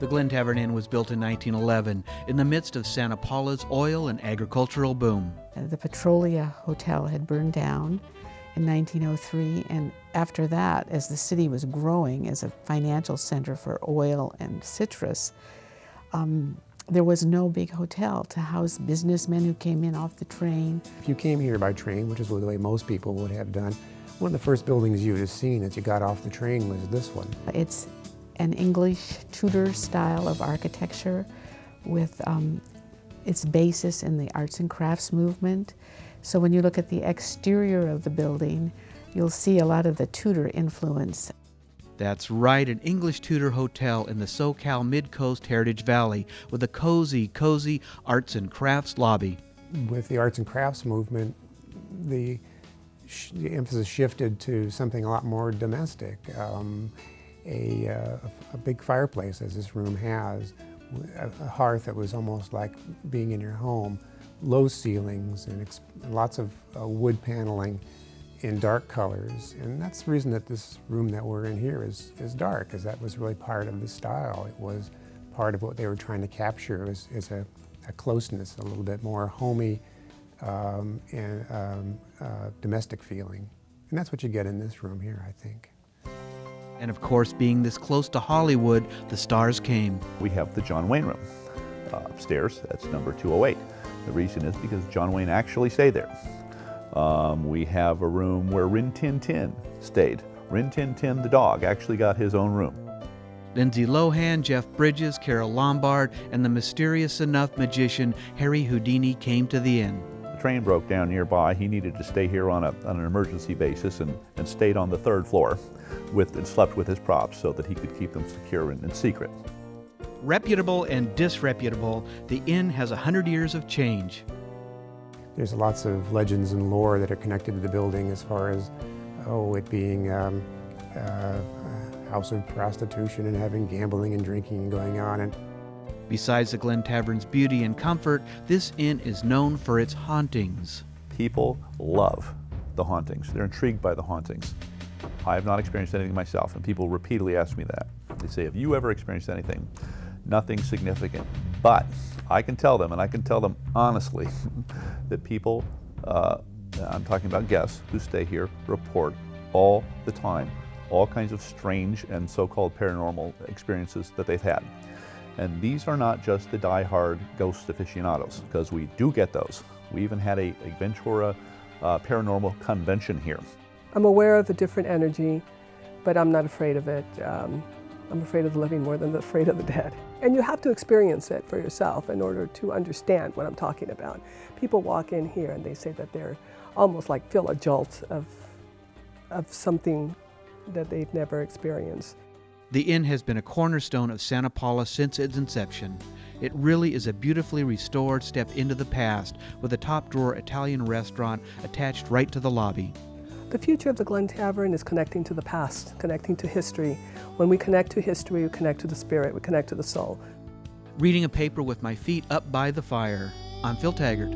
Glen Tavern Inn was built in 1911 in the midst of Santa Paula's oil and agricultural boom. The Petrolia Hotel had burned down in 1903, and after that, as the city was growing as a financial center for oil and citrus, there was no big hotel to house businessmen who came in off the train. If you came here by train, which is the way most people would have done, one of the first buildings you would have seen as you got off the train was this one. It's an English Tudor style of architecture with its basis in the arts and crafts movement. So when you look at the exterior of the building, you'll see a lot of the Tudor influence. That's right, an English Tudor hotel in the SoCal Mid-Coast Heritage Valley with a cozy arts and crafts lobby. With the arts and crafts movement, the emphasis shifted to something a lot more domestic. A big fireplace, as this room has, a hearth that was almost like being in your home, low ceilings, and lots of wood paneling in dark colors. And that's the reason that this room that we're in here is dark, because that was really part of the style. It was part of what they were trying to capture is a closeness, a little bit more homey and domestic feeling. And that's what you get in this room here, I think. And of course, being this close to Hollywood, the stars came. We have the John Wayne room upstairs. That's number 208. The reason is because John Wayne actually stayed there. We have a room where Rin Tin Tin stayed. Rin Tin Tin, the dog, actually got his own room. Lindsay Lohan, Jeff Bridges, Carol Lombard, and the mysterious enough magician Harry Houdini came to the inn. The train broke down nearby. He needed to stay here on an emergency basis and stayed on the 3rd floor and slept with his props so that he could keep them secure and secret. Reputable and disreputable, the inn has 100 years of change. There's lots of legends and lore that are connected to the building as far as, it being a house of prostitution and having gambling and drinking going on. And besides the Glen Tavern's beauty and comfort, this inn is known for its hauntings. People love the hauntings. They're intrigued by the hauntings. I have not experienced anything myself, and people repeatedly ask me that. They say, have you ever experienced anything? Nothing significant. But I can tell them, and I can tell them honestly, that people, I'm talking about guests who stay here, report all the time all kinds of strange and so-called paranormal experiences that they've had. And these are not just the die-hard ghost aficionados, because we do get those. We even had a Ventura paranormal convention here. I'm aware of the different energy, but I'm not afraid of it. I'm afraid of the living more than afraid of the dead. And you have to experience it for yourself in order to understand what I'm talking about. People walk in here and they say that they're almost like feel a jolt of something that they've never experienced. The inn has been a cornerstone of Santa Paula since its inception. It really is a beautifully restored step into the past with a top-drawer Italian restaurant attached right to the lobby. The future of the Glen Tavern is connecting to the past, connecting to history. When we connect to history, we connect to the spirit, we connect to the soul. Reading a paper with my feet up by the fire, I'm Phil Taggart.